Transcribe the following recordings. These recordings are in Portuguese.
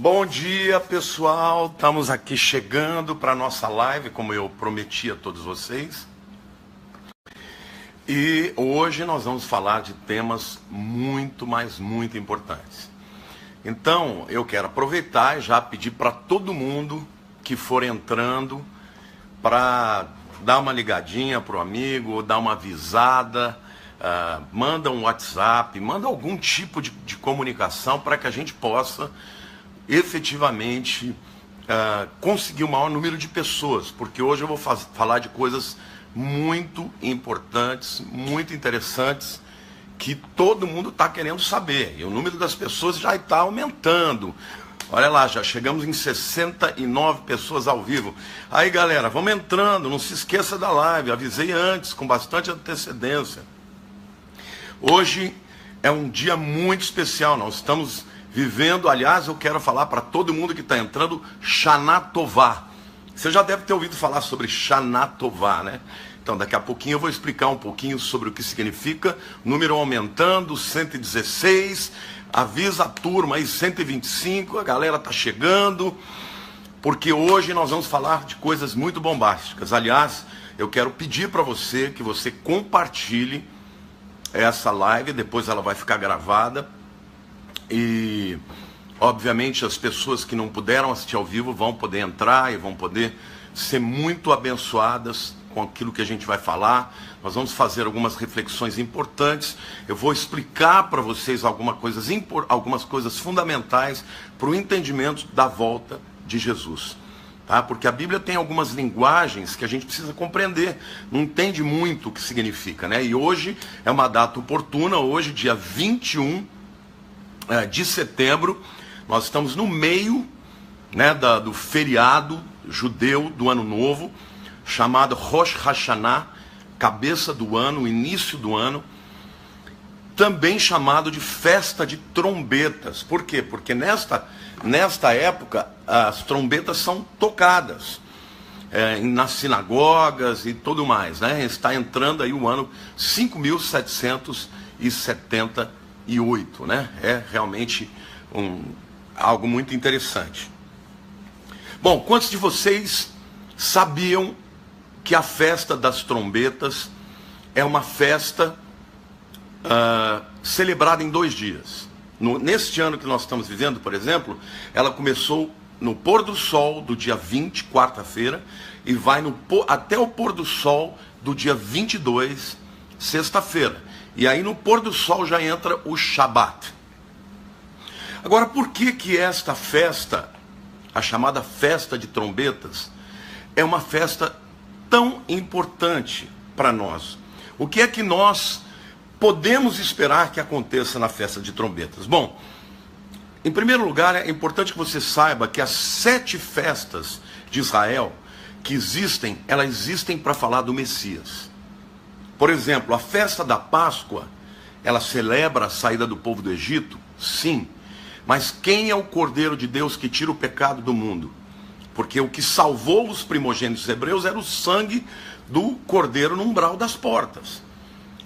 Bom dia, pessoal. Estamos aqui chegando para a nossa live, como eu prometi a todos vocês. E hoje nós vamos falar de temas muito importantes. Então, eu quero aproveitar e já pedir para todo mundo que for entrando para dar uma ligadinha para o amigo, dar uma avisada, manda um WhatsApp, manda algum tipo de comunicação para que a gente possa efetivamente conseguir o maior número de pessoas, porque hoje eu vou falar de coisas muito importantes, muito interessantes, que todo mundo está querendo saber, e o número das pessoas já está aumentando. Olha lá, já chegamos em 69 pessoas ao vivo. Aí, galera, vamos entrando, não se esqueça da live, avisei antes, com bastante antecedência. Hoje é um dia muito especial, nós estamos vivendo, aliás, eu quero falar para todo mundo que está entrando, Shana Tová. Você já deve ter ouvido falar sobre Shana Tová, né? Então, daqui a pouquinho eu vou explicar um pouquinho sobre o que significa. Número aumentando, 116, avisa a turma aí, 125, a galera está chegando, porque hoje nós vamos falar de coisas muito bombásticas. Aliás, eu quero pedir para você que você compartilhe essa live, depois ela vai ficar gravada. E, obviamente, as pessoas que não puderam assistir ao vivo vão poder entrar e vão poder ser muito abençoadas com aquilo que a gente vai falar. Nós vamos fazer algumas reflexões importantes. Eu vou explicar para vocês algumas coisas fundamentais para o entendimento da volta de Jesus. Tá? Porque a Bíblia tem algumas linguagens que a gente precisa compreender. Não entende muito o que significa, né? E hoje é uma data oportuna, hoje, dia 21 de setembro, nós estamos no meio, né, do feriado judeu do Ano Novo, chamado Rosh Hashanah, cabeça do ano, início do ano, também chamado de festa de trombetas. Por quê? Porque nesta época as trombetas são tocadas nas sinagogas e tudo mais, né? Está entrando aí o ano 5778, né? É realmente algo muito interessante. Bom, quantos de vocês sabiam que a festa das trombetas é uma festa celebrada em 2 dias? Neste ano que nós estamos vivendo, por exemplo, ela começou no pôr do sol do dia 20, quarta-feira, e vai até o pôr do sol do dia 22, sexta-feira. E aí no pôr do sol já entra o Shabat. Agora, por que esta festa, a chamada festa de trombetas, é uma festa tão importante para nós? O que é que nós podemos esperar que aconteça na festa de trombetas? Bom, em primeiro lugar, é importante que você saiba que as 7 festas de Israel que existem, elas existem para falar do Messias. Por exemplo, a festa da Páscoa, ela celebra a saída do povo do Egito? Sim. Mas quem é o Cordeiro de Deus que tira o pecado do mundo? Porque o que salvou os primogênitos hebreus era o sangue do Cordeiro no umbral das portas.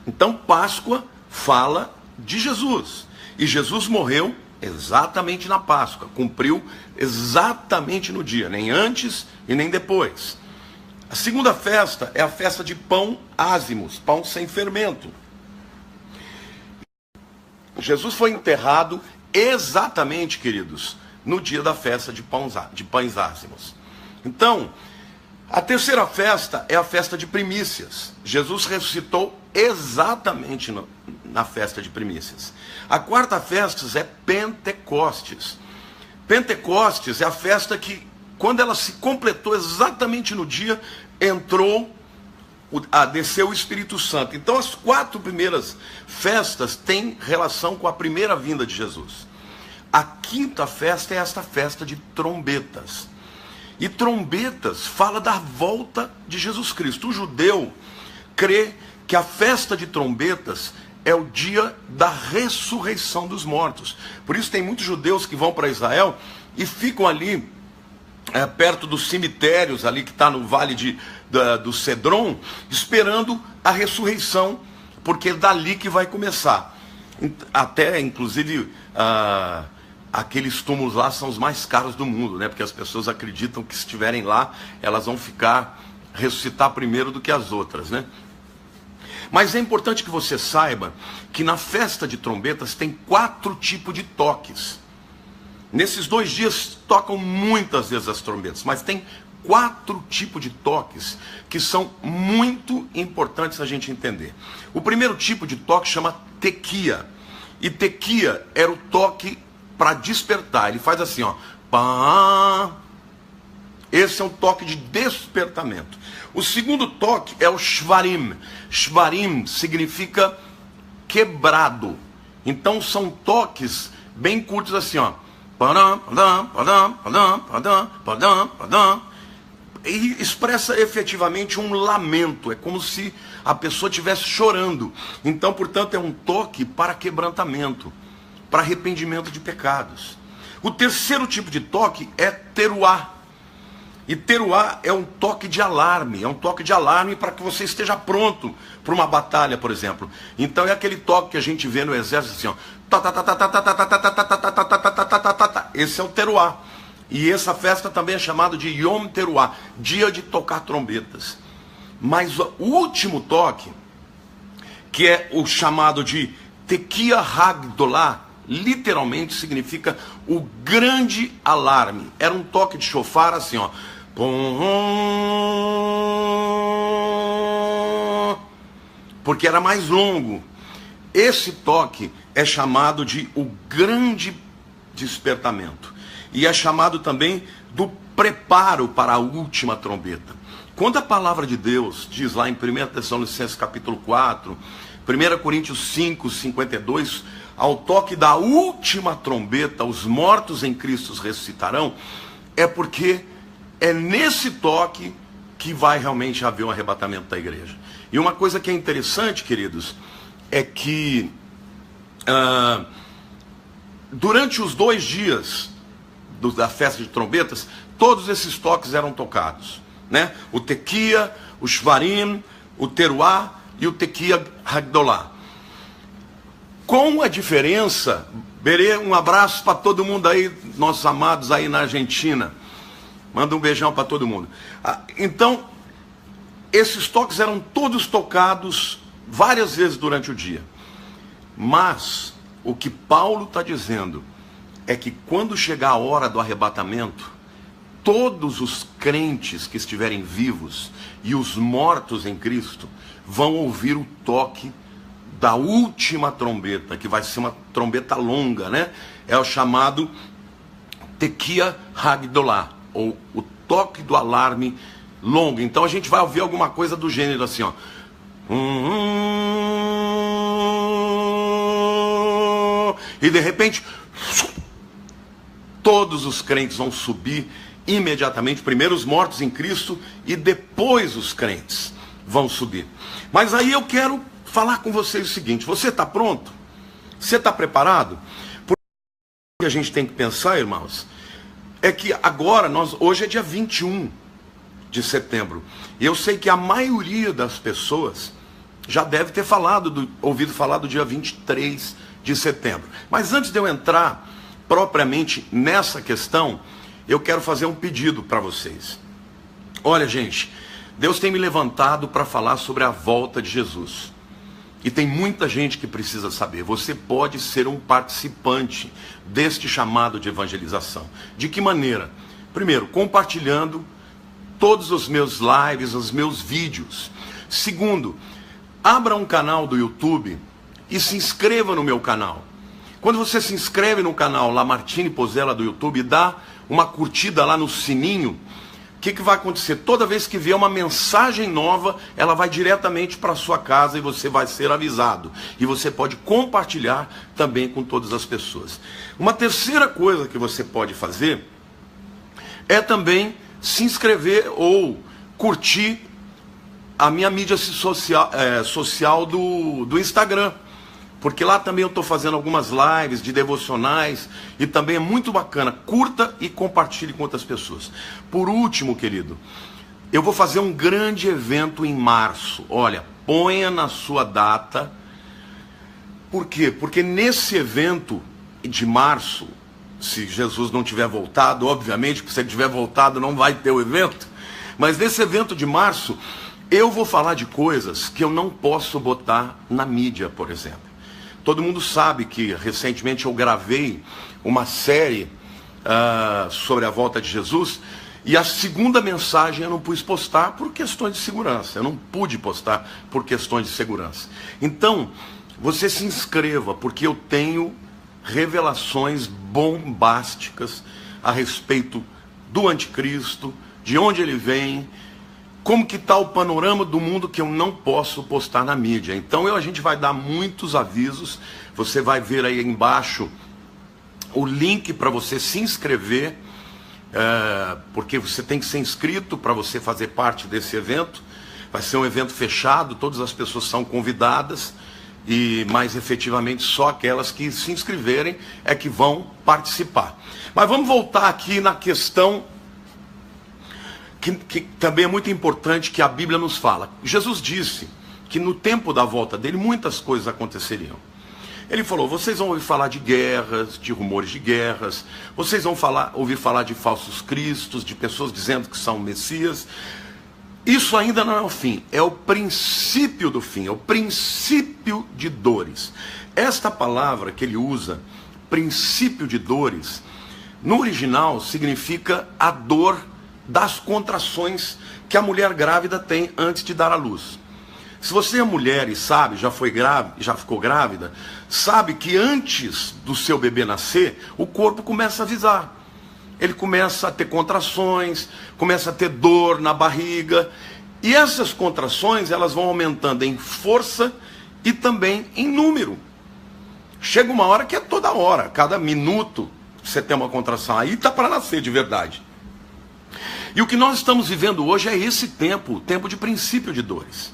Então, Páscoa fala de Jesus. E Jesus morreu exatamente na Páscoa. Cumpriu exatamente no dia, nem antes e nem depois. A segunda festa é a festa de pão ázimos, pão sem fermento. Jesus foi enterrado exatamente, queridos, no dia da festa de pães ázimos. Então, a terceira festa é a festa de primícias. Jesus ressuscitou exatamente na festa de primícias. A quarta festa é Pentecostes. Pentecostes é a festa que, quando ela se completou exatamente no dia, desceu o Espírito Santo. Então as 4 primeiras festas têm relação com a primeira vinda de Jesus. A quinta festa é esta festa de trombetas. E trombetas fala da volta de Jesus Cristo. O judeu crê que a festa de trombetas é o dia da ressurreição dos mortos. Por isso tem muitos judeus que vão para Israel e ficam ali perto dos cemitérios ali que está no vale do Cedron, esperando a ressurreição, porque é dali que vai começar. Até, inclusive, aqueles túmulos lá são os mais caros do mundo, né? Porque as pessoas acreditam que se estiverem lá, elas vão ressuscitar primeiro do que as outras, né? Mas é importante que você saiba que na festa de trombetas tem 4 tipos de toques. Nesses 2 dias tocam muitas vezes as trombetas, mas tem 4 tipos de toques que são muito importantes a gente entender. O primeiro tipo de toque chama tequia. E tequia era o toque para despertar. Ele faz assim, ó. Pá. Esse é um toque de despertamento. O segundo toque é o shvarim. Shvarim significa quebrado. Então são toques bem curtos assim, ó. E expressa efetivamente um lamento. É como se a pessoa estivesse chorando. Então, portanto, é um toque para quebrantamento, para arrependimento de pecados. O terceiro tipo de toque é teruá. E teruá é um toque de alarme. É um toque de alarme para que você esteja pronto para uma batalha, por exemplo. Então é aquele toque que a gente vê no exército assim, ó. Esse é o teruá. E essa festa também é chamada de Yom Teruá, dia de tocar trombetas. Mas o último toque, que é o chamado de Tequia Hagdolah, literalmente significa o grande alarme. Era um toque de chofar assim, ó. Porque era mais longo. Esse toque é chamado de o grande despertamento. E é chamado também do preparo para a última trombeta. Quando a palavra de Deus diz lá em 1 Tessalonicenses capítulo 4, 1 Coríntios 5, 52, ao toque da última trombeta, os mortos em Cristo ressuscitarão, é porque é nesse toque que vai realmente haver um arrebatamento da igreja. E uma coisa que é interessante, queridos, é que durante os 2 dias da festa de trombetas, todos esses toques eram tocados, né? O tequia, o shvarim, o teruá e o tequia hagdolah. Com a diferença, Berê, um abraço para todo mundo aí, nossos amados aí na Argentina. Manda um beijão para todo mundo. Então, esses toques eram todos tocados várias vezes durante o dia. Mas, o que Paulo está dizendo é que quando chegar a hora do arrebatamento, todos os crentes que estiverem vivos e os mortos em Cristo vão ouvir o toque da última trombeta, que vai ser uma trombeta longa, né? É o chamado Tequia Hagdolah, ou o toque do alarme longo. Então a gente vai ouvir alguma coisa do gênero assim, ó. E de repente, todos os crentes vão subir imediatamente, primeiro os mortos em Cristo e depois os crentes vão subir. Mas aí eu quero falar com vocês o seguinte: você está pronto? Você está preparado? Porque o que a gente tem que pensar, irmãos, é que agora, hoje é dia 21 de setembro, e eu sei que a maioria das pessoas já deve ter ouvido falar do dia 23 de setembro. Mas antes de eu entrar propriamente nessa questão, eu quero fazer um pedido para vocês. Olha, gente, Deus tem me levantado para falar sobre a volta de Jesus. E tem muita gente que precisa saber. Você pode ser um participante deste chamado de evangelização. De que maneira? Primeiro, compartilhando todos os meus lives, os meus vídeos. Segundo, abra um canal do YouTube e se inscreva no meu canal. Quando você se inscreve no canal Lamartine Pozzella do YouTube e dá uma curtida lá no sininho, o que vai acontecer? Toda vez que vier uma mensagem nova, ela vai diretamente para a sua casa e você vai ser avisado. E você pode compartilhar também com todas as pessoas. Uma terceira coisa que você pode fazer é também se inscrever ou curtir a minha mídia social do Instagram. Porque lá também eu estou fazendo algumas lives de devocionais e também é muito bacana. Curta e compartilhe com outras pessoas. Por último, querido, eu vou fazer um grande evento em março. Olha, ponha na sua data. Por quê? Porque nesse evento de março se Jesus não tiver voltado, obviamente, porque se ele tiver voltado não vai ter o evento, mas nesse evento de março, eu vou falar de coisas que eu não posso botar na mídia, por exemplo. Todo mundo sabe que recentemente eu gravei uma série sobre a volta de Jesus, e a segunda mensagem eu não pude postar por questões de segurança. Eu não pude postar por questões de segurança. Então, você se inscreva, porque eu tenho revelações bombásticas a respeito do anticristo, de onde ele vem, como que está o panorama do mundo que eu não posso postar na mídia. Então a gente vai dar muitos avisos, você vai ver aí embaixo o link para você se inscrever, porque você tem que ser inscrito para você fazer parte desse evento. Vai ser um evento fechado, todas as pessoas são convidadas, e mais efetivamente só aquelas que se inscreverem é que vão participar. Mas vamos voltar aqui na questão que também é muito importante, que a Bíblia nos fala. Jesus disse que no tempo da volta dele muitas coisas aconteceriam. Ele falou: vocês vão ouvir falar de guerras, de rumores de guerras, vocês vão ouvir falar de falsos cristos, de pessoas dizendo que são Messias. Isso ainda não é o fim, é o princípio do fim, é o princípio de dores. Esta palavra que ele usa, princípio de dores, no original significa a dor das contrações que a mulher grávida tem antes de dar à luz. Se você é mulher e sabe, já ficou grávida, sabe que antes do seu bebê nascer, o corpo começa a avisar. Ele começa a ter contrações, começa a ter dor na barriga. E essas contrações, elas vão aumentando em força e também em número. Chega uma hora que é toda hora, cada minuto você tem uma contração. Aí está para nascer de verdade. E o que nós estamos vivendo hoje é esse tempo, o tempo de princípio de dores.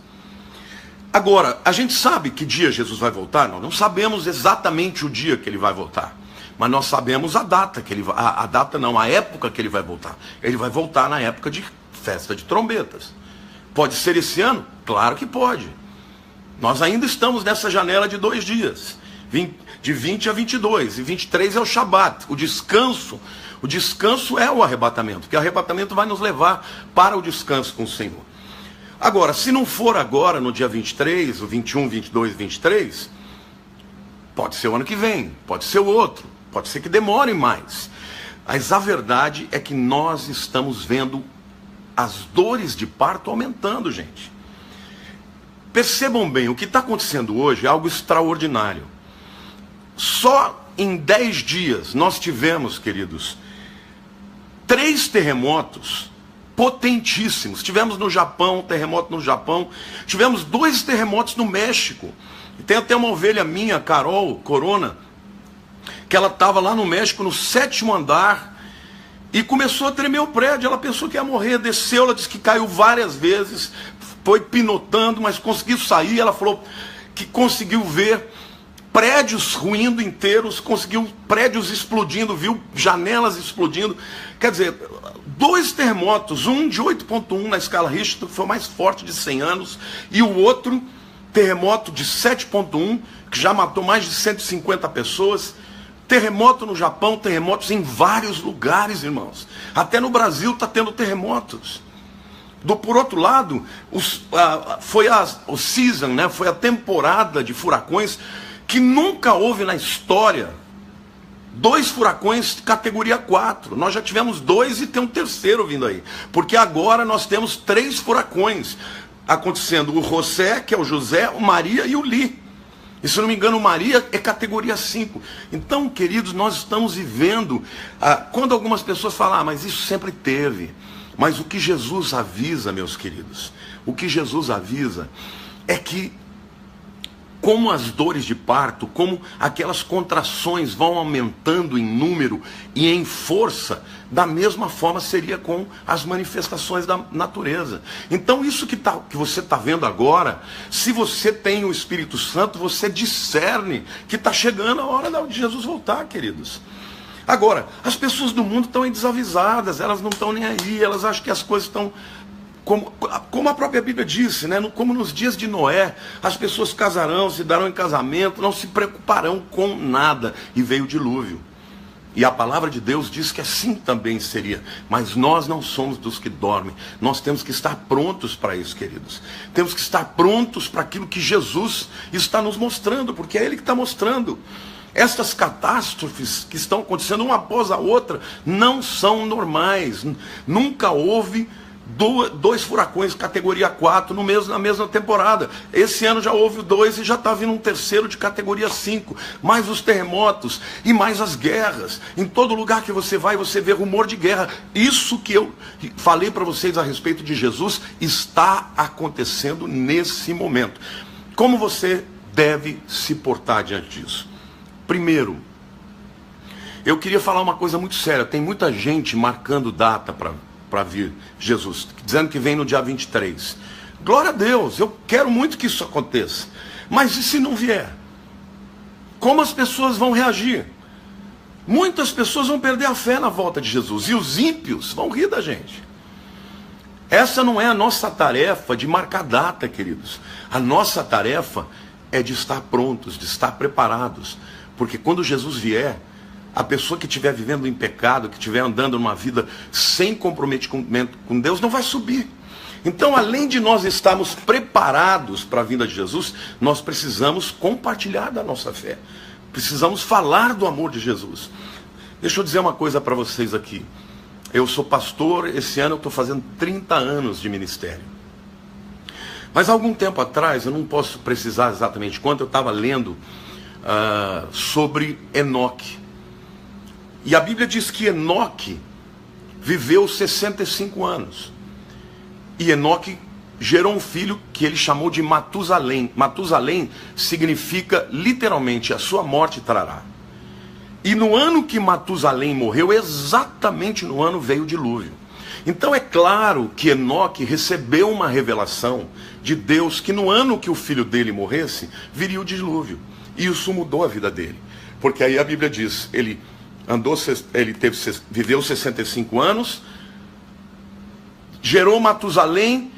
Agora, a gente sabe que dia Jesus vai voltar? Não sabemos exatamente o dia que ele vai voltar. Mas nós sabemos a data que ele vai, a época que ele vai voltar. Ele vai voltar na época de festa de trombetas. Pode ser esse ano? Claro que pode. Nós ainda estamos nessa janela de 2 dias, de 20 a 22, e 23 é o Shabat, o descanso. O descanso é o arrebatamento, porque o arrebatamento vai nos levar para o descanso com o Senhor. Agora, se não for agora, no dia 23, o 21, 22 e 23, pode ser o ano que vem, pode ser o outro, pode ser que demore mais. Mas a verdade é que nós estamos vendo as dores de parto aumentando, gente. Percebam bem, o que está acontecendo hoje é algo extraordinário. Só em 10 dias nós tivemos, queridos, 3 terremotos potentíssimos. Tivemos no Japão, terremoto no Japão. Tivemos 2 terremotos no México. E tem até uma ovelha minha, Carol Corona, que ela estava lá no México, no 7º andar, e começou a tremer o prédio. Ela pensou que ia morrer, desceu, ela disse que caiu várias vezes, foi pinotando, mas conseguiu sair. Ela falou que conseguiu ver prédios ruindo inteiros, conseguiu prédios explodindo, viu janelas explodindo. Quer dizer, 2 terremotos, um de 8.1 na escala Richter, que foi o mais forte de 100 anos, e o outro terremoto de 7.1, que já matou mais de 150 pessoas. Terremoto no Japão, terremotos em vários lugares, irmãos. Até no Brasil está tendo terremotos. Por outro lado, foi o season, né? Foi a temporada de furacões que nunca houve na história. 2 furacões de categoria 4. Nós já tivemos 2 e tem um 3º vindo aí. Porque agora nós temos 3 furacões acontecendo. O José, que é o José, o Maria e o Li. E se não me engano, o Maria é categoria 5. Então, queridos, nós estamos vivendo, quando algumas pessoas falam, mas isso sempre teve. Mas o que Jesus avisa, meus queridos, o que Jesus avisa é que, como as dores de parto, como aquelas contrações vão aumentando em número e em força, da mesma forma seria com as manifestações da natureza. Então isso que você está vendo agora, se você tem o Espírito Santo, você discerne que está chegando a hora de Jesus voltar, queridos. Agora, as pessoas do mundo estão desavisadas, elas não estão nem aí, elas acham que as coisas estão... Como a própria Bíblia disse, né? Como nos dias de Noé, as pessoas casarão, se darão em casamento, não se preocuparão com nada. E veio o dilúvio. E a palavra de Deus diz que assim também seria. Mas nós não somos dos que dormem. Nós temos que estar prontos para isso, queridos. Temos que estar prontos para aquilo que Jesus está nos mostrando, porque é Ele que está mostrando. Estas catástrofes que estão acontecendo uma após a outra não são normais. Nunca houve dois furacões categoria 4 na mesma temporada. Esse ano já houve 2 e já está vindo um terceiro de categoria 5. Mais os terremotos e mais as guerras. Em todo lugar que você vai, você vê rumor de guerra. Isso que eu falei para vocês a respeito de Jesus está acontecendo nesse momento. Como você deve se portar diante disso? Primeiro, eu queria falar uma coisa muito séria. Tem muita gente marcando data para vir Jesus, dizendo que vem no dia 23. Glória a Deus, eu quero muito que isso aconteça. Mas e se não vier? Como as pessoas vão reagir? Muitas pessoas vão perder a fé na volta de Jesus. E os ímpios vão rir da gente. Essa não é a nossa tarefa de marcar data, queridos. A nossa tarefa é de estar prontos, de estar preparados. Porque quando Jesus vier, a pessoa que estiver vivendo em pecado, que estiver andando numa vida sem comprometimento com Deus, não vai subir. Então, além de nós estarmos preparados para a vinda de Jesus, nós precisamos compartilhar da nossa fé. Precisamos falar do amor de Jesus. Deixa eu dizer uma coisa para vocês aqui. Eu sou pastor, esse ano eu estou fazendo 30 anos de ministério. Mas há algum tempo atrás, eu não posso precisar exatamente quanto, eu estava lendo sobre Enoque. E a Bíblia diz que Enoque viveu 65 anos. E Enoque gerou um filho que ele chamou de Matusalém. Matusalém significa literalmente a sua morte trará. E no ano que Matusalém morreu, exatamente no ano veio o dilúvio. Então é claro que Enoque recebeu uma revelação de Deus que no ano que o filho dele morresse, viria o dilúvio. E isso mudou a vida dele. Porque aí a Bíblia diz, viveu 65 anos, gerou Matusalém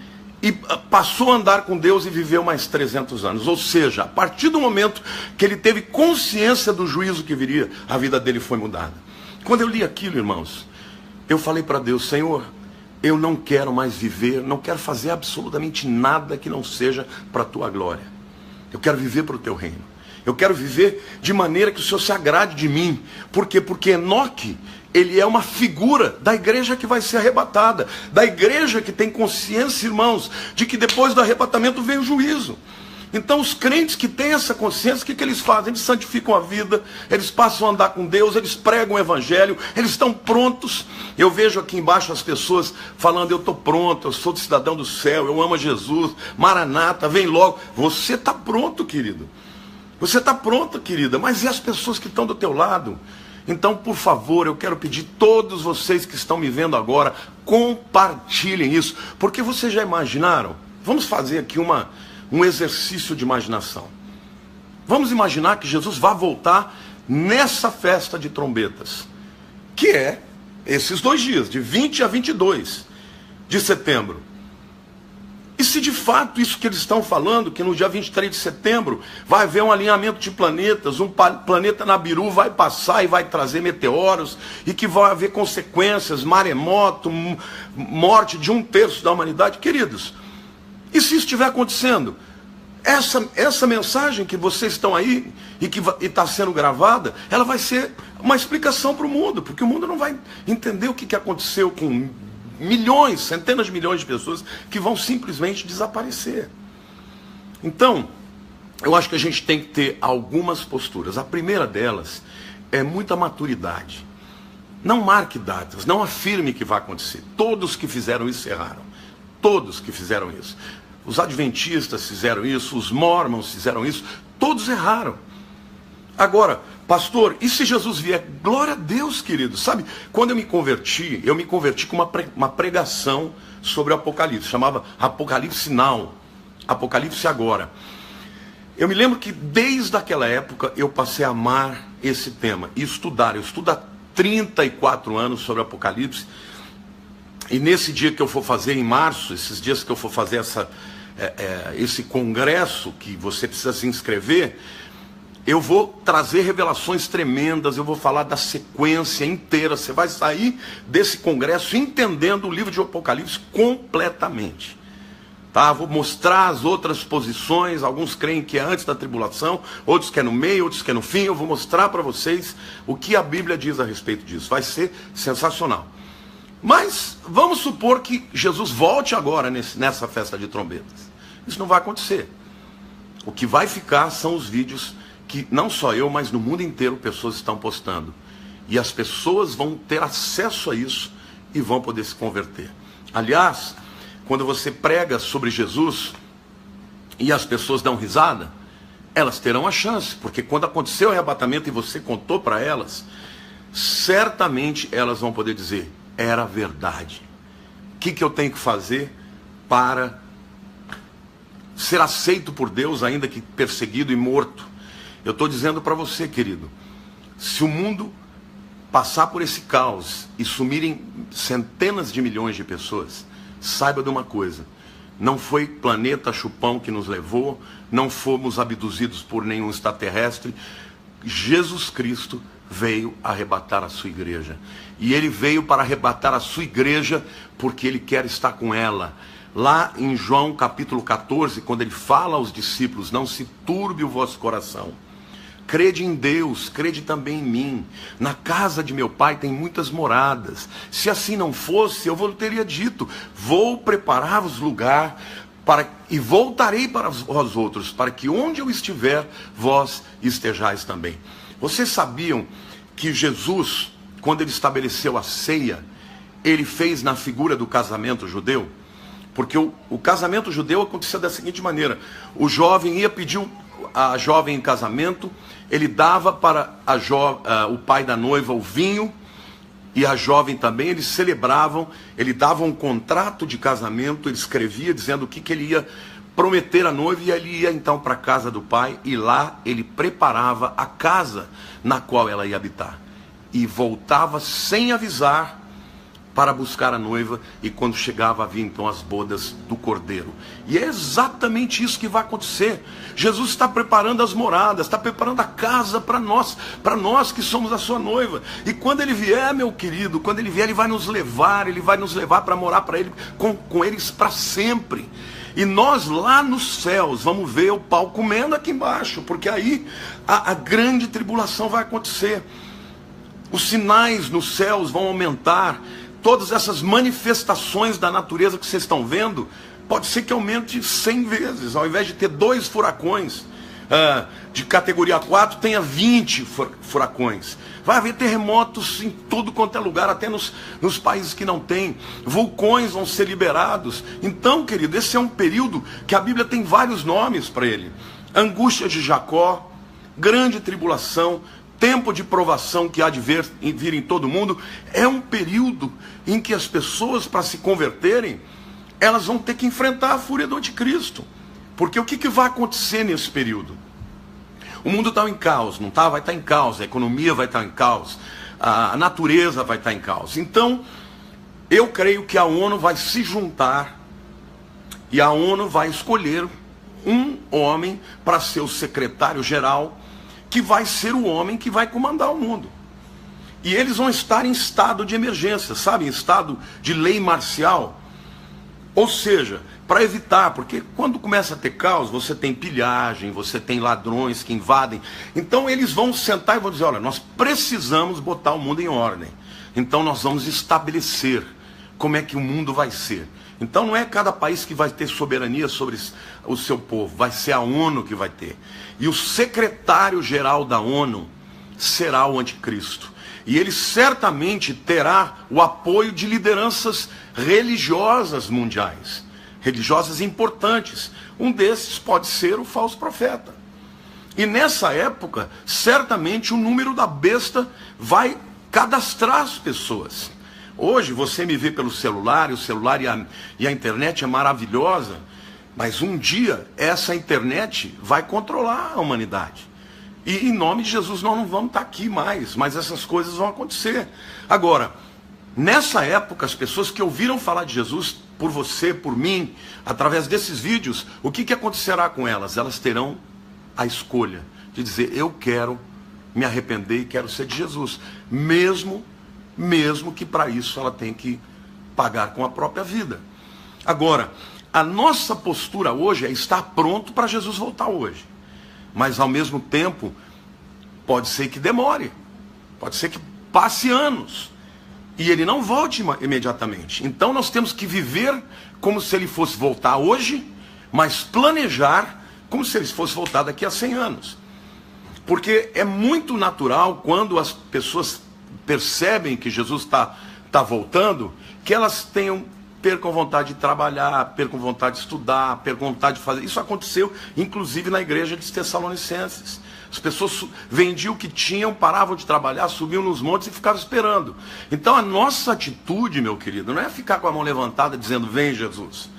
e passou a andar com Deus e viveu mais 300 anos. Ou seja, a partir do momento que ele teve consciência do juízo que viria, a vida dele foi mudada. Quando eu li aquilo, irmãos, eu falei para Deus, Senhor, eu não quero mais viver, não quero fazer absolutamente nada que não seja para a tua glória. Eu quero viver para o teu reino. Eu quero viver de maneira que o Senhor se agrade de mim. Por quê? Porque Enoque, ele é uma figura da igreja que vai ser arrebatada. Da igreja que tem consciência, irmãos, de que depois do arrebatamento vem o juízo. Então os crentes que têm essa consciência, o que eles fazem? Eles santificam a vida, eles passam a andar com Deus, eles pregam o evangelho, eles estão prontos. Eu vejo aqui embaixo as pessoas falando, eu estou pronto, eu sou cidadão do céu, eu amo Jesus, Maranata, vem logo. Você está pronto, querido. Você está pronta, querida, mas e as pessoas que estão do teu lado? Então, por favor, eu quero pedir todos vocês que estão me vendo agora, compartilhem isso. Porque vocês já imaginaram? Vamos fazer aqui um exercício de imaginação. Vamos imaginar que Jesus vai voltar nessa festa de trombetas, que é esses 2 dias, de 20 a 22 de setembro. E se de fato isso que eles estão falando, que no dia 23 de setembro vai haver um alinhamento de planetas, um planeta Nabiru vai passar e vai trazer meteoros, e que vai haver consequências, maremoto, morte de 1/3 da humanidade, queridos, e se isso estiver acontecendo, essa mensagem que vocês estão aí, e que está sendo gravada, ela vai ser uma explicação para o mundo, porque o mundo não vai entender o que aconteceu com milhões, centenas de milhões de pessoas que vão simplesmente desaparecer. Então, eu acho que a gente tem que ter algumas posturas. A primeira delas é muita maturidade. Não marque datas, não afirme que vai acontecer. Todos que fizeram isso erraram. Todos que fizeram isso. Os adventistas fizeram isso, os mormons fizeram isso, todos erraram. Agora, pastor, e se Jesus vier? Glória a Deus, querido. Sabe, quando eu me converti com uma pregação sobre o Apocalipse. Chamava Apocalipse Now. Apocalipse Agora. Eu me lembro que desde aquela época eu passei a amar esse tema e estudar. Eu estudo há 34 anos sobre Apocalipse. E nesse dia que eu for fazer em março, esses dias que eu for fazer esse congresso que você precisa se inscrever, eu vou trazer revelações tremendas, eu vou falar da sequência inteira. Você vai sair desse congresso entendendo o livro de Apocalipse completamente. Tá? Vou mostrar as outras posições. Alguns creem que é antes da tribulação, outros que é no meio, outros que é no fim. Eu vou mostrar para vocês o que a Bíblia diz a respeito disso. Vai ser sensacional. Mas vamos supor que Jesus volte agora nessa festa de trombetas. Isso não vai acontecer. O que vai ficar são os vídeos que não só eu, mas no mundo inteiro pessoas estão postando. E as pessoas vão ter acesso a isso e vão poder se converter. Aliás, quando você prega sobre Jesus e as pessoas dão risada, elas terão a chance, porque quando aconteceu o arrebatamento e você contou para elas, certamente elas vão poder dizer: era verdade. O que eu tenho que fazer para ser aceito por Deus, ainda que perseguido e morto? Eu estou dizendo para você, querido, se o mundo passar por esse caos e sumirem centenas de milhões de pessoas, saiba de uma coisa: não foi planeta chupão que nos levou, não fomos abduzidos por nenhum extraterrestre. Jesus Cristo veio arrebatar a sua igreja. E ele veio para arrebatar a sua igreja porque ele quer estar com ela. Lá em João capítulo 14, quando ele fala aos discípulos: não se turbe o vosso coração. Crede em Deus, crede também em mim. Na casa de meu pai tem muitas moradas. Se assim não fosse, eu teria dito: vou preparar-vos lugar e voltarei para vós outros, para que onde eu estiver, vós estejais também. Vocês sabiam que Jesus, quando ele estabeleceu a ceia, ele fez na figura do casamento judeu? Porque o casamento judeu acontecia da seguinte maneira: o jovem ia pedir a jovem em casamento, ele dava para o pai da noiva o vinho, e a jovem também. Eles celebravam, ele dava um contrato de casamento, ele escrevia dizendo o que ele ia prometer à noiva, e ele ia então para a casa do pai, e lá ele preparava a casa na qual ela ia habitar, e voltava sem avisar para buscar a noiva, e quando chegava havia então as bodas do cordeiro. E é exatamente isso que vai acontecer. Jesus está preparando as moradas, está preparando a casa para nós que somos a sua noiva. E quando ele vier, meu querido, quando ele vier, ele vai nos levar para morar para ele, com eles para sempre. E nós lá nos céus vamos ver o pau comendo aqui embaixo, porque aí a grande tribulação vai acontecer. Os sinais nos céus vão aumentar. Todas essas manifestações da natureza que vocês estão vendo, pode ser que aumente 100 vezes. Ao invés de ter 2 furacões de categoria 4, tenha 20 furacões. Vai haver terremotos em tudo quanto é lugar, até nos países que não tem. Vulcões vão ser liberados. Então, querido, esse é um período que a Bíblia tem vários nomes para ele: angústia de Jacó, grande tribulação, tempo de provação que há de vir em todo mundo. É um período em que as pessoas, para se converterem, elas vão ter que enfrentar a fúria do anticristo. Porque o que vai acontecer nesse período? O mundo está em caos, não está? Vai estar em caos, a economia vai estar em caos, a natureza vai estar em caos. Então, eu creio que a ONU vai se juntar, e a ONU vai escolher um homem para ser o secretário-geral, que vai ser o homem que vai comandar o mundo. E eles vão estar em estado de emergência, sabe? Em estado de lei marcial. Ou seja, para evitar, porque quando começa a ter caos, você tem pilhagem, você tem ladrões que invadem. Então eles vão sentar e vão dizer: olha, nós precisamos botar o mundo em ordem. Então nós vamos estabelecer como é que o mundo vai ser. Então não é cada país que vai ter soberania sobre o seu povo, vai ser a ONU que vai ter. E o secretário-geral da ONU será o anticristo. E ele certamente terá o apoio de lideranças religiosas mundiais, religiosas importantes. Um desses pode ser o falso profeta. E nessa época, certamente o número da besta vai cadastrar as pessoas. Hoje você me vê pelo celular, e o celular e a internet é maravilhosa, mas um dia essa internet vai controlar a humanidade. E em nome de Jesus nós não vamos estar aqui mais, mas essas coisas vão acontecer. Agora, nessa época, as pessoas que ouviram falar de Jesus, por você, por mim, através desses vídeos, o que acontecerá com elas? Elas terão a escolha de de dizer, eu quero me arrepender e quero ser de Jesus, mesmo que para isso ela tenha que pagar com a própria vida. Agora, a nossa postura hoje é estar pronto para Jesus voltar hoje, mas ao mesmo tempo, pode ser que demore, pode ser que passe anos, e ele não volte imediatamente. Então nós temos que viver como se ele fosse voltar hoje, mas planejar como se ele fosse voltar daqui a 100 anos. Porque é muito natural, quando as pessoas percebem que Jesus está voltando, que elas percam vontade de trabalhar, percam vontade de estudar, percam vontade de fazer. Isso aconteceu, inclusive, na igreja de Tessalonicenses. As pessoas vendiam o que tinham, paravam de trabalhar, subiam nos montes e ficavam esperando. Então a nossa atitude, meu querido, não é ficar com a mão levantada dizendo, vem Jesus.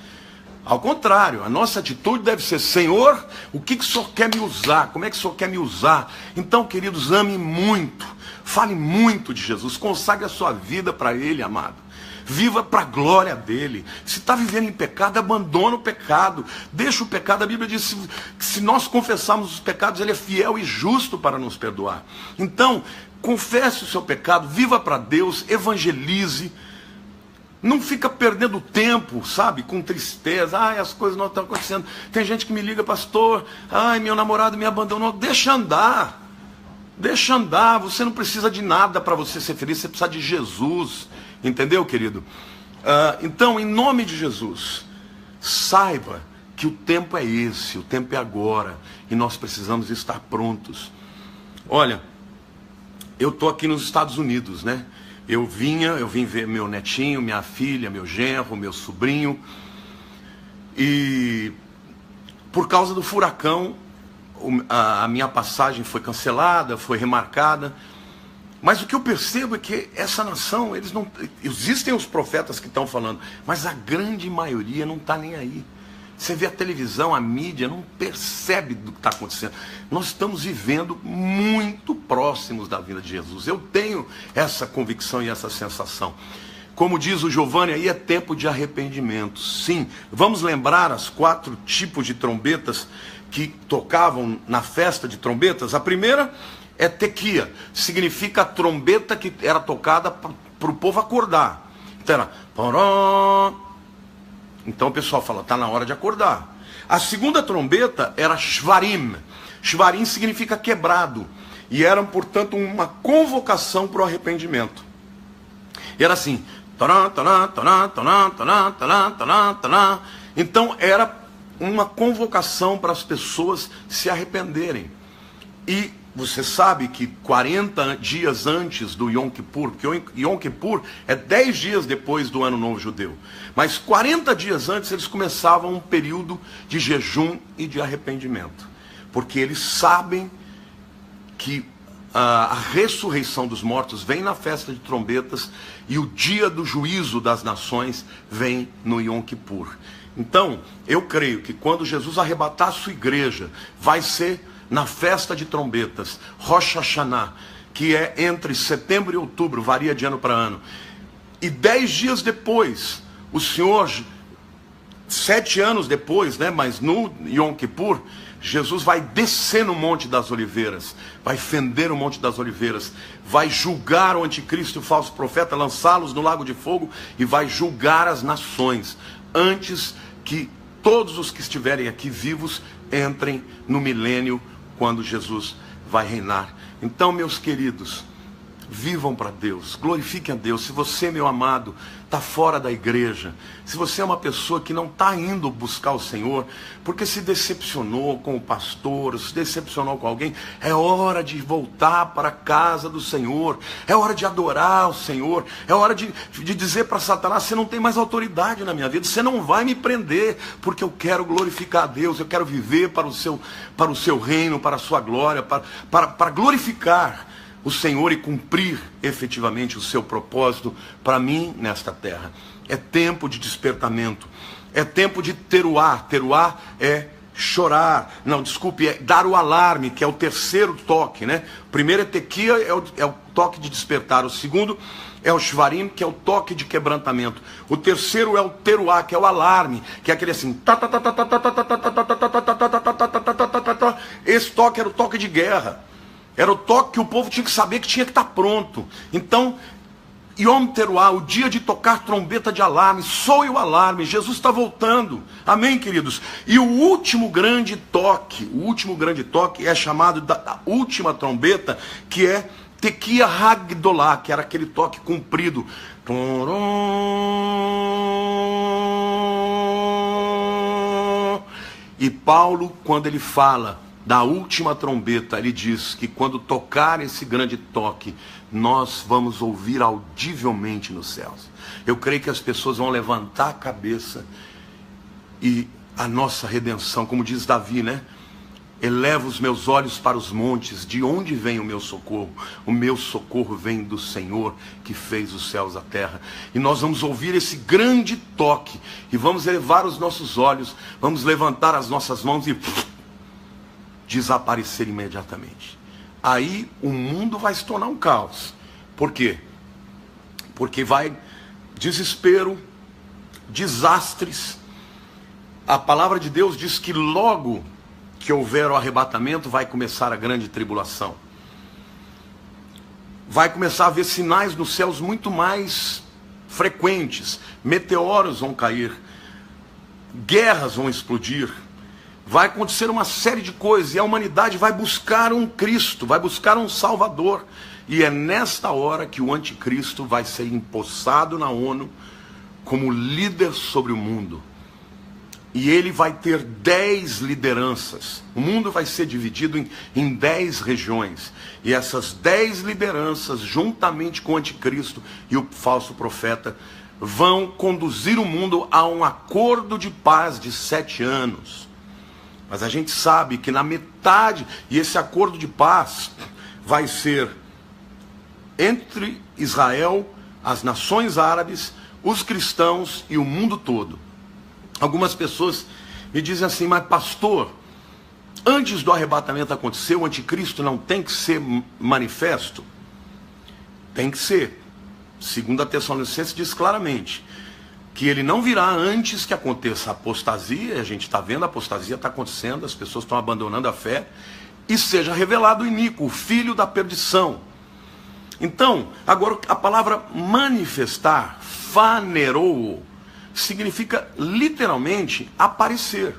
Ao contrário, a nossa atitude deve ser, Senhor, o que o Senhor quer me usar? Como é que o Senhor quer me usar? Então, queridos, ame muito, fale muito de Jesus, consagre a sua vida para Ele, amado. Viva para a glória dele. Se está vivendo em pecado, abandona o pecado. Deixa o pecado. A Bíblia diz que se nós confessarmos os pecados, ele é fiel e justo para nos perdoar. Então, confesse o seu pecado, viva para Deus, evangelize. Não fica perdendo tempo, sabe, com tristeza. Ai, as coisas não estão acontecendo. Tem gente que me liga, pastor, ai, meu namorado me abandonou. Deixa andar. Deixa andar. Você não precisa de nada para você ser feliz. Você precisa de Jesus. Entendeu, querido? Então, em nome de Jesus, saiba que o tempo é esse, o tempo é agora, e nós precisamos estar prontos. Olha, eu estou aqui nos Estados Unidos, né? Eu vim ver meu netinho, minha filha, meu genro, meu sobrinho, e por causa do furacão, a minha passagem foi cancelada, foi remarcada. Mas o que eu percebo é que essa nação, eles não... Existem os profetas que estão falando, mas a grande maioria não está nem aí. Você vê a televisão, a mídia, não percebe do que está acontecendo. Nós estamos vivendo muito próximos da vinda de Jesus. Eu tenho essa convicção e essa sensação. Como diz o Giovanni, aí é tempo de arrependimento. Sim, vamos lembrar as 4 tipos de trombetas que tocavam na festa de trombetas. A primeira é tequia, significa a trombeta que era tocada para o povo acordar. Então era poró. Então o pessoal fala, está na hora de acordar. A segunda trombeta era shvarim. Shvarim significa quebrado. E era, portanto, uma convocação para o arrependimento. E era assim. Então era uma convocação para as pessoas se arrependerem. E você sabe que 40 dias antes do Yom Kippur, porque Yom Kippur é 10 dias depois do Ano Novo Judeu, mas 40 dias antes eles começavam um período de jejum e de arrependimento, porque eles sabem que a ressurreição dos mortos vem na festa de trombetas e o dia do juízo das nações vem no Yom Kippur. Então, eu creio que quando Jesus arrebatar a sua igreja, vai ser na festa de trombetas, Rosh Hashanah, que é entre setembro e outubro, varia de ano para ano. E 10 dias depois, o Senhor, 7 anos depois, né, mas no Yom Kippur, Jesus vai descer no Monte das Oliveiras, vai fender o Monte das Oliveiras, vai julgar o anticristo e o falso profeta, lançá-los no lago de fogo e vai julgar as nações, antes que todos os que estiverem aqui vivos entrem no milênio, quando Jesus vai reinar. Então, meus queridos, vivam para Deus, glorifiquem a Deus. Se você, meu amado, está fora da igreja, se você é uma pessoa que não está indo buscar o Senhor, porque se decepcionou com o pastor, se decepcionou com alguém, é hora de voltar para a casa do Senhor, é hora de adorar o Senhor, é hora de dizer para Satanás, você não tem mais autoridade na minha vida, você não vai me prender, porque eu quero glorificar a Deus, eu quero viver para o seu reino, para a sua glória, para glorificar o Senhor e cumprir efetivamente o seu propósito para mim nesta terra. É tempo de despertamento, é tempo de teruá. Teruá é chorar, não, desculpe, é dar o alarme, que é o terceiro toque, né? O primeiro é tequia, é o toque de despertar. O segundo é o shvarim, que é o toque de quebrantamento. O terceiro é o teruá, que é o alarme, que é aquele assim. Esse toque era o toque de guerra. Era o toque que o povo tinha que saber que tinha que estar pronto. Então, Yom Teruá, o dia de tocar trombeta de alarme, soe o alarme, Jesus está voltando. Amém, queridos? E o último grande toque é chamado da última trombeta, que é Tequia Hagdolá, que era aquele toque comprido. E Paulo, quando ele fala da última trombeta, ele diz que quando tocar esse grande toque, nós vamos ouvir audivelmente nos céus. Eu creio que as pessoas vão levantar a cabeça e a nossa redenção, como diz Davi, né? Elevo os meus olhos para os montes, de onde vem o meu socorro? O meu socorro vem do Senhor, que fez os céus e a terra. E nós vamos ouvir esse grande toque, e vamos elevar os nossos olhos, vamos levantar as nossas mãos e desaparecer imediatamente. Aí o mundo vai se tornar um caos. Por quê? Porque vai desespero, desastres. A palavra de Deus diz que logo que houver o arrebatamento, vai começar a grande tribulação. Vai começar a haver sinais nos céus muito mais frequentes. Meteoros vão cair, guerras vão explodir, vai acontecer uma série de coisas, e a humanidade vai buscar um Cristo, vai buscar um Salvador. E é nesta hora que o anticristo vai ser empossado na ONU como líder sobre o mundo. E ele vai ter 10 lideranças. O mundo vai ser dividido em 10 regiões. E essas 10 lideranças, juntamente com o anticristo e o falso profeta, vão conduzir o mundo a um acordo de paz de 7 anos. Mas a gente sabe que na metade, e esse acordo de paz vai ser entre Israel, as nações árabes, os cristãos e o mundo todo. Algumas pessoas me dizem assim: mas pastor, antes do arrebatamento acontecer, o anticristo não tem que ser manifesto? Tem que ser. 2 Tessalonicenses diz claramente que ele não virá antes que aconteça a apostasia. A gente está vendo, a apostasia está acontecendo, as pessoas estão abandonando a fé, e seja revelado o iníquo, o filho da perdição. Então, agora a palavra manifestar, fanerou, significa literalmente aparecer.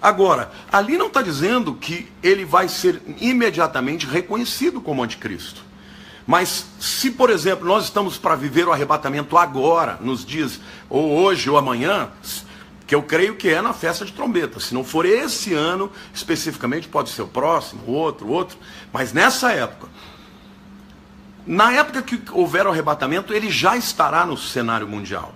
Agora, ali não está dizendo que ele vai ser imediatamente reconhecido como anticristo. Mas se, por exemplo, nós estamos para viver o arrebatamento agora, nos dias, ou hoje ou amanhã, que eu creio que é na festa de trombeta. Se não for esse ano, especificamente, pode ser o próximo, outro, mas nessa época, na época que houver o arrebatamento, ele já estará no cenário mundial.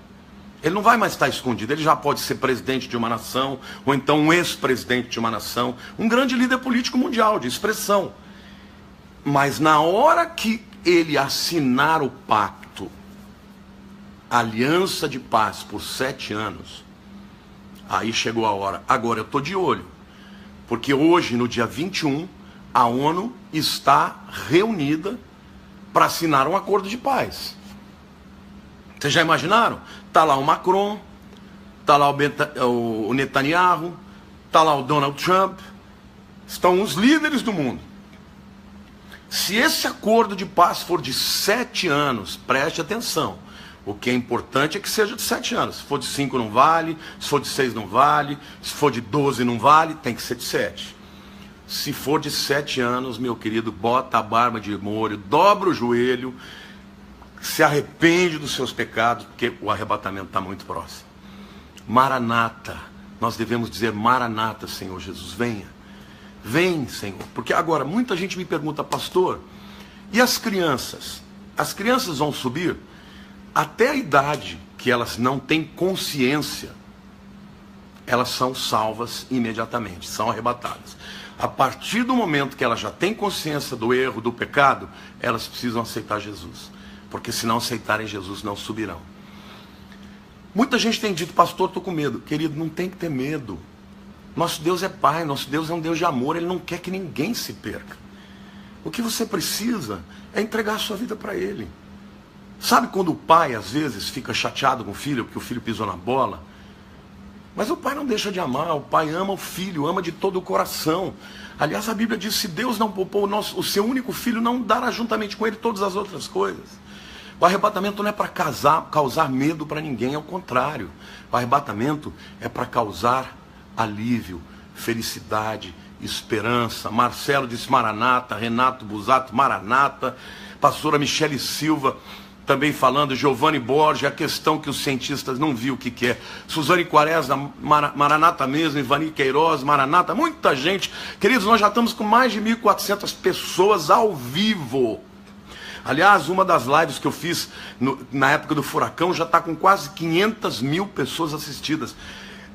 Ele não vai mais estar escondido, ele já pode ser presidente de uma nação, ou então um ex-presidente de uma nação, um grande líder político mundial, de expressão. Mas na hora que ele assinar o pacto, a aliança de paz por 7 anos, aí chegou a hora. Agora eu estou de olho, porque hoje, no dia 21, a ONU está reunida para assinar um acordo de paz. Vocês já imaginaram? Está lá o Macron, está lá o Netanyahu, está lá o Donald Trump, estão os líderes do mundo. Se esse acordo de paz for de 7 anos, preste atenção, o que é importante é que seja de 7 anos. Se for de 5 não vale, se for de 6 não vale, se for de 12 não vale, tem que ser de 7. Se for de 7 anos, meu querido, bota a barba de molho, dobra o joelho, se arrepende dos seus pecados, porque o arrebatamento está muito próximo. Maranata, nós devemos dizer: Maranata, Senhor Jesus, venha. Vem, Senhor. Porque agora, muita gente me pergunta: pastor, e as crianças? As crianças vão subir até a idade que elas não têm consciência, elas são salvas imediatamente, são arrebatadas. A partir do momento que elas já têm consciência do erro, do pecado, elas precisam aceitar Jesus. Porque se não aceitarem Jesus, não subirão. Muita gente tem dito: pastor, estou com medo. Querido, não tem que ter medo. Nosso Deus é Pai, nosso Deus é um Deus de amor, Ele não quer que ninguém se perca. O que você precisa é entregar a sua vida para Ele. Sabe quando o pai, às vezes, fica chateado com o filho, porque o filho pisou na bola? Mas o pai não deixa de amar, o pai ama o filho, ama de todo o coração. Aliás, a Bíblia diz, se Deus não poupou o seu único filho, não dará juntamente com ele todas as outras coisas. O arrebatamento não é para causar medo para ninguém, ao contrário. O arrebatamento é para causar alívio, felicidade, esperança. Marcelo disse Maranata, Renato Busato, Maranata, pastora Michele Silva, também falando, Giovanni Borges, a questão que os cientistas não viram o que é. Suzane Quaresma, Maranata mesmo, Ivani Queiroz, Maranata, muita gente. Queridos, nós já estamos com mais de 1.400 pessoas ao vivo. Aliás, uma das lives que eu fiz na época do furacão já está com quase 500 mil pessoas assistidas.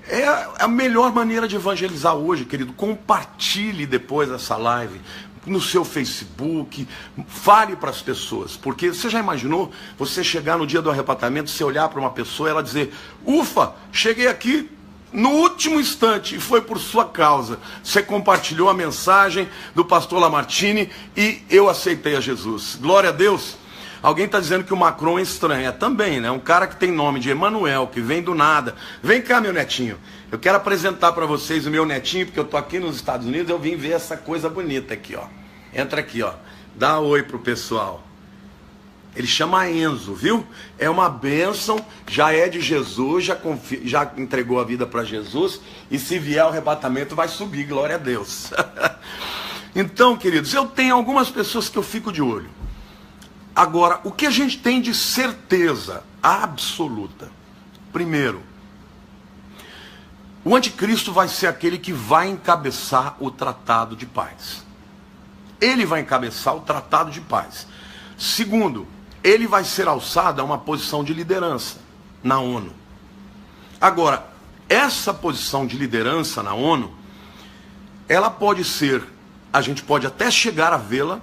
É a melhor maneira de evangelizar hoje, querido. Compartilhe depois essa live no seu Facebook, fale para as pessoas, porque você já imaginou você chegar no dia do arrebatamento, você olhar para uma pessoa e ela dizer, ufa, cheguei aqui no último instante e foi por sua causa. Você compartilhou a mensagem do pastor Lamartine e eu aceitei a Jesus. Glória a Deus. Alguém está dizendo que o Macron é estranho. É também, né? Um cara que tem nome de Emanuel, que vem do nada. Vem cá, meu netinho. Eu quero apresentar para vocês o meu netinho, porque eu estou aqui nos Estados Unidos, eu vim ver essa coisa bonita aqui, ó. Entra aqui, ó. Dá oi pro pessoal. Ele chama Enzo, viu? É uma bênção, já é de Jesus, já entregou a vida para Jesus, e se vier o arrebatamento vai subir, glória a Deus. Então, queridos, eu tenho algumas pessoas que eu fico de olho. Agora, o que a gente tem de certeza absoluta? Primeiro, o anticristo vai ser aquele que vai encabeçar o tratado de paz. Ele vai encabeçar o tratado de paz. Segundo, ele vai ser alçado a uma posição de liderança na ONU. Agora, essa posição de liderança na ONU, ela pode ser, a gente pode até chegar a vê-la.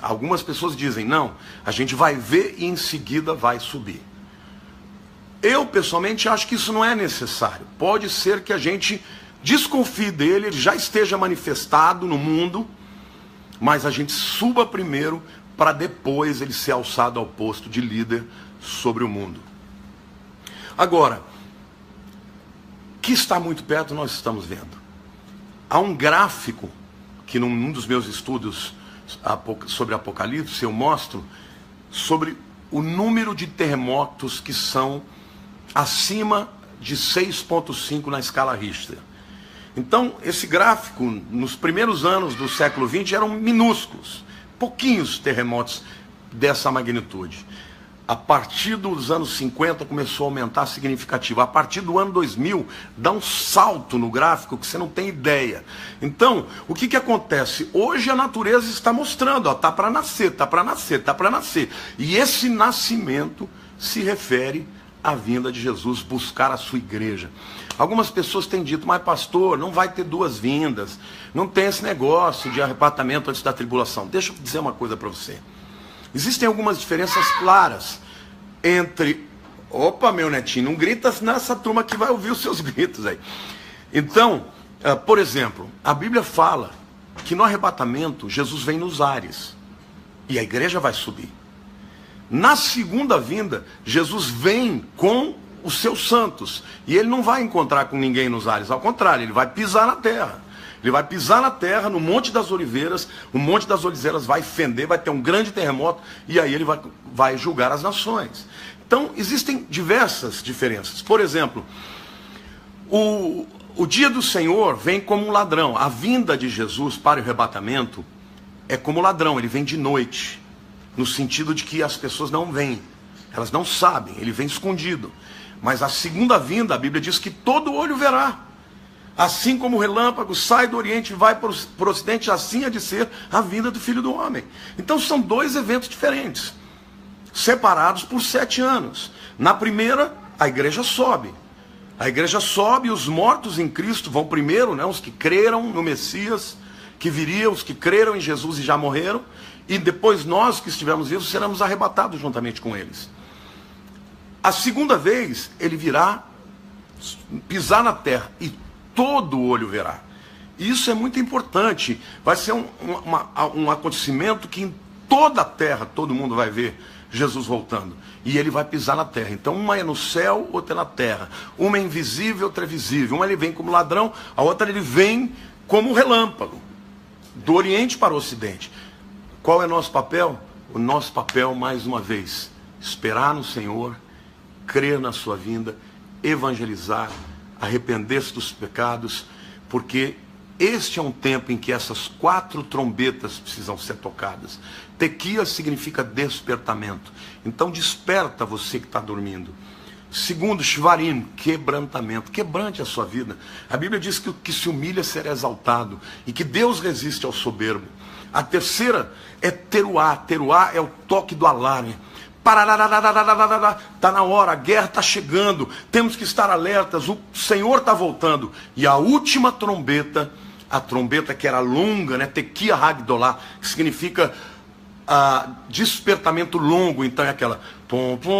Algumas pessoas dizem, não, a gente vai ver e em seguida vai subir. Eu, pessoalmente, acho que isso não é necessário. Pode ser que a gente desconfie dele, ele já esteja manifestado no mundo, mas a gente suba primeiro para depois ele ser alçado ao posto de líder sobre o mundo. Agora, que está muito perto, nós estamos vendo. Há um gráfico que num dos meus estudos sobre Apocalipse, eu mostro sobre o número de terremotos que são acima de 6,5 na escala Richter. Então, esse gráfico, nos primeiros anos do século XX, eram minúsculos, pouquinhos terremotos dessa magnitude. A partir dos anos 50 começou a aumentar significativo. A partir do ano 2000, dá um salto no gráfico que você não tem ideia. Então, o que acontece? Hoje a natureza está mostrando, ó, tá para nascer, tá para nascer, tá para nascer. E esse nascimento se refere à vinda de Jesus, buscar a sua igreja. Algumas pessoas têm dito, mas pastor, não vai ter duas vindas, não tem esse negócio de arrebatamento antes da tribulação. Deixa eu dizer uma coisa para você. Existem algumas diferenças claras entre... Opa, meu netinho, não grita nessa turma que vai ouvir os seus gritos aí. Então, por exemplo, a Bíblia fala que no arrebatamento Jesus vem nos ares e a igreja vai subir. Na segunda vinda, Jesus vem com os seus santos e ele não vai encontrar com ninguém nos ares, ao contrário, ele vai pisar na terra. Ele vai pisar na terra, no Monte das Oliveiras, o Monte das Oliveiras vai fender, vai ter um grande terremoto, e aí ele vai julgar as nações. Então, existem diversas diferenças. Por exemplo, o dia do Senhor vem como um ladrão. A vinda de Jesus para o arrebatamento é como ladrão, ele vem de noite, no sentido de que as pessoas não veem, elas não sabem, ele vem escondido. Mas a segunda vinda, a Bíblia diz que todo olho verá. Assim como o relâmpago sai do Oriente e vai para o Ocidente, assim há de ser a vinda do Filho do Homem. Então são dois eventos diferentes, separados por 7 anos. Na primeira, a igreja sobe. A igreja sobe e os mortos em Cristo vão primeiro, né, os que creram no Messias, que viria, os que creram em Jesus e já morreram. E depois nós que estivermos vivos seremos arrebatados juntamente com eles. A segunda vez, ele virá pisar na terra e todo olho verá. Isso é muito importante. Vai ser um acontecimento que em toda a terra todo mundo vai ver Jesus voltando. E ele vai pisar na terra. Então uma é no céu, outra é na terra. Uma é invisível, outra é visível. Uma ele vem como ladrão, a outra ele vem como relâmpago. Do Oriente para o Ocidente. Qual é o nosso papel? O nosso papel, mais uma vez, esperar no Senhor, crer na sua vinda, evangelizar, arrepender-se dos pecados, porque este é um tempo em que essas 4 trombetas precisam ser tocadas. Tequia significa despertamento. Então desperta você que está dormindo. Segundo, shvarim, quebrantamento. Quebrante a sua vida. A Bíblia diz que o que se humilha será exaltado e que Deus resiste ao soberbo. A terceira é teruá. Teruá é o toque do alarme. Está na hora, a guerra está chegando, temos que estar alertas, o Senhor está voltando. E a última trombeta, a trombeta que era longa, né? Tequia Hagdolá, que significa despertamento longo. Então é aquela pom, pom.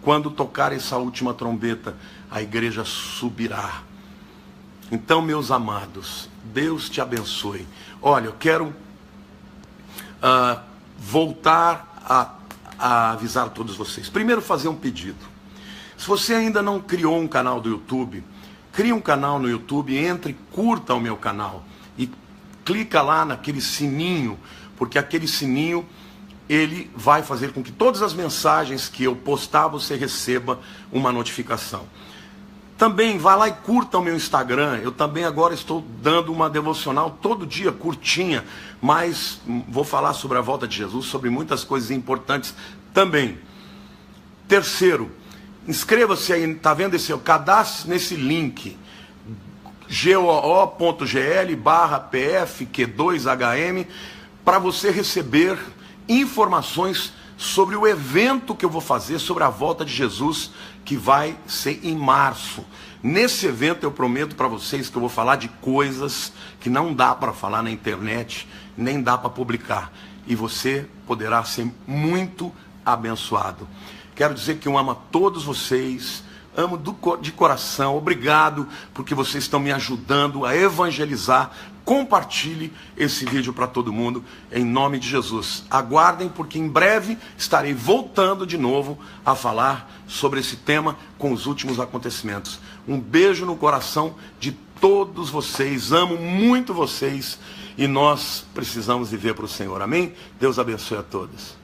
Quando tocar essa última trombeta, a igreja subirá. Então, meus amados, Deus te abençoe. Olha, eu quero voltar a avisar a todos vocês. Primeiro, fazer um pedido. Se você ainda não criou um canal do YouTube, crie um canal no YouTube, entre, curta o meu canal e clica lá naquele sininho, porque aquele sininho ele vai fazer com que todas as mensagens que eu postar você receba uma notificação. Também vá lá e curta o meu Instagram. Eu também agora estou dando uma devocional todo dia, curtinha, mas vou falar sobre a volta de Jesus, sobre muitas coisas importantes também. Terceiro, inscreva-se aí, está vendo esse? Cadastre nesse link goo.gl/pfq2hm para você receber informações sobre o evento que eu vou fazer sobre a volta de Jesus, que vai ser em março. Nesse evento eu prometo para vocês que eu vou falar de coisas que não dá para falar na internet, nem dá para publicar. E você poderá ser muito abençoado. Quero dizer que eu amo a todos vocês, amo de coração, obrigado porque vocês estão me ajudando a evangelizar. Compartilhe esse vídeo para todo mundo, em nome de Jesus. Aguardem, porque em breve estarei voltando de novo a falar sobre esse tema com os últimos acontecimentos. Um beijo no coração de todos vocês, amo muito vocês e nós precisamos viver para o Senhor. Amém? Deus abençoe a todos.